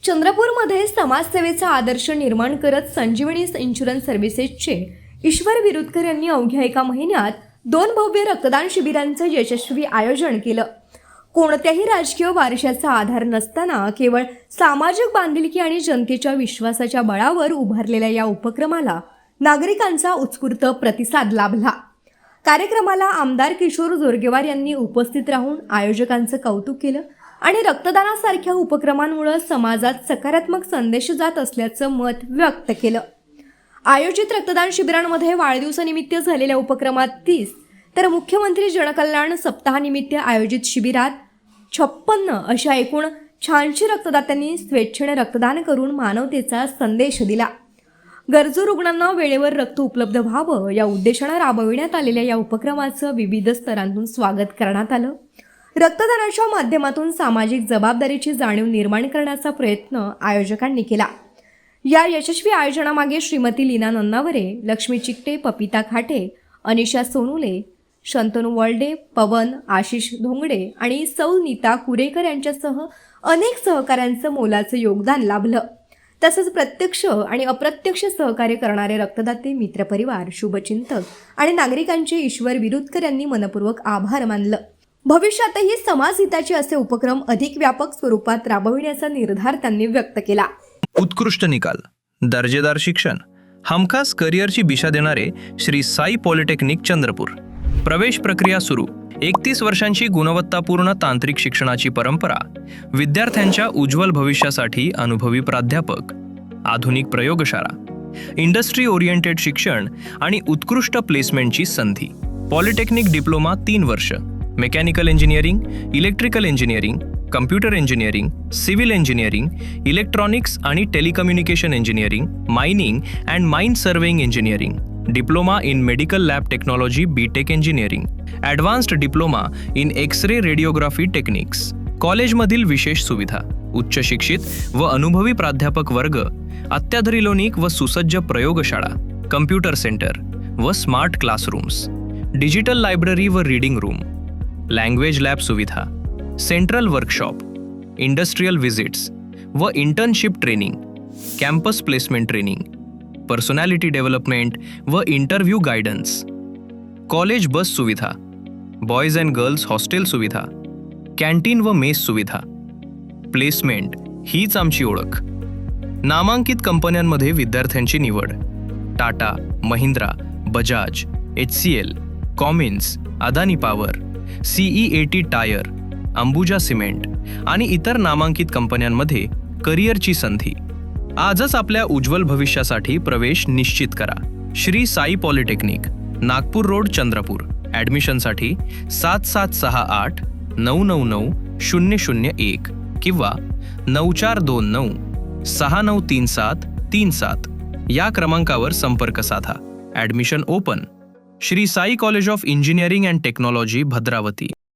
चंद्रपूरमध्ये समाजसेवेचा आदर्श निर्माण करत संजीवनी इन्शुरन्स सर्व्हिसेसचे ईश्वर विरुदकर यांनी अवघ्या एका महिन्यात 2 भव्य रक्तदान शिबिरांचं यशस्वी आयोजन केलं. कोणत्याही राजकीय वारशाचा आधार नसताना केवळ सामाजिक बांधिलकी आणि जनतेच्या विश्वासाच्या बळावर उभारलेल्या या उपक्रमाला नागरिकांचा उत्स्फूर्त प्रतिसाद लाभला. कार्यक्रमाला आमदार किशोर जोरगेवार यांनी उपस्थित राहून आयोजकांचं कौतुक केलं आणि रक्तदानासारख्या उपक्रमांमुळे समाजात सकारात्मक संदेश जात असल्याचं मत व्यक्त केलं. आयोजित रक्तदान शिबिरांमध्ये वाढदिवसानिमित्त झालेल्या उपक्रमात 30 तर मुख्यमंत्री जनकल्याण सप्ताहानिमित्त आयोजित शिबिरात 56 अशा एकूण 86 रक्तदात्यांनी स्वेच्छेने रक्तदान करून मानवतेचा संदेश दिला. गरजू रुग्णांना वेळेवर रक्त उपलब्ध व्हावं या उद्देशाने राबविण्यात आलेल्या या उपक्रमाचं विविध स्तरांतून स्वागत करण्यात आलं. रक्तदानाच्या माध्यमातून सामाजिक जबाबदारीची जाणीव निर्माण करण्याचा प्रयत्न आयोजकांनी केला. या यशस्वी आयोजनामागे श्रीमती लीना नन्नावरे, लक्ष्मी चिकटे, पपिता खाटे, अनिशा सोनुले, शंतनू वर्ल्डे, पवन, आशिष धोंगडे आणि सौ नीता कुरेकर यांच्यासह अनेक सहकाऱ्यांचं मोलाचं योगदान लाभलं. तसंच प्रत्यक्ष आणि अप्रत्यक्ष सहकार्य करणारे रक्तदाते, मित्रपरिवार, शुभचिंतक आणि नागरिकांचे ईश्वर विरुदकर यांनी मनपूर्वक आभार मानलं. भविष्यातही समाजहिताचे असे उपक्रम अधिक व्यापक स्वरूपात राबविण्याचा निर्धार त्यांनी व्यक्त केला. उत्कृष्ट निकाल, दर्जेदार शिक्षण, हमखास करिअरची दिशा देणारे श्री साई पॉलिटेक्निक चंद्रपूर. प्रवेश प्रक्रिया सुरू. 31 वर्षांची गुणवत्तापूर्ण तांत्रिक शिक्षणाची परंपरा, विद्यार्थ्यांच्या उज्ज्वल भविष्यासाठी अनुभवी प्राध्यापक, आधुनिक प्रयोगशाळा, इंडस्ट्री ओरिएंटेड शिक्षण आणि उत्कृष्ट प्लेसमेंटची संधी. पॉलिटेक्निक डिप्लोमा 3 वर्ष, mechanical engineering, electrical engineering, computer engineering, civil engineering, electronics आणि telecommunication engineering, mining and mine surveying engineering, diploma in medical lab technology BTech engineering, advanced diploma in x-ray radiography techniques. कॉलेजमधील विशेष सुविधा, उच्च शिक्षित व अनुभवी प्राध्यापक वर्ग, अत्याधुनिक व सुसज्ज प्रयोगशाळा, कम्प्युटर सेंटर व स्मार्ट क्लासरूम्स, डिजिटल लायब्ररी व रीडिंग रूम, लँग्वेज लॅब सुविधा, सेंट्रल वर्कशॉप, इंडस्ट्रियल व्हिजिट्स व internship training, campus placement training, personality development व इंटरव्ह्यू गायडन्स, कॉलेज बस सुविधा, बॉयज अँड गर्ल्स हॉस्टेल सुविधा, कॅन्टीन व मेस सुविधा. Placement हीच आमची ओळख. नामांकित कंपन्यांमध्ये विद्यार्थ्यांची निवड: Tata, Mahindra, Bajaj, HCL, Cummins, Adani power, CEAT tyre, Ambuja cement आणि इतर नामांकित कंपन्यांमध्ये करिअरची संधी. आजच आपल्या उज्ज्वल भविष्यासाठी प्रवेश निश्चित करा. Shri Sai polytechnic, Nagpur road, Chandrapur. ॲडमिशनसाठी 7768 999 001 किंवा 9429 6937 37 या क्रमांकावर संपर्क साधा. Admission open. Shri Sai college of engineering and technology, Bhadravati.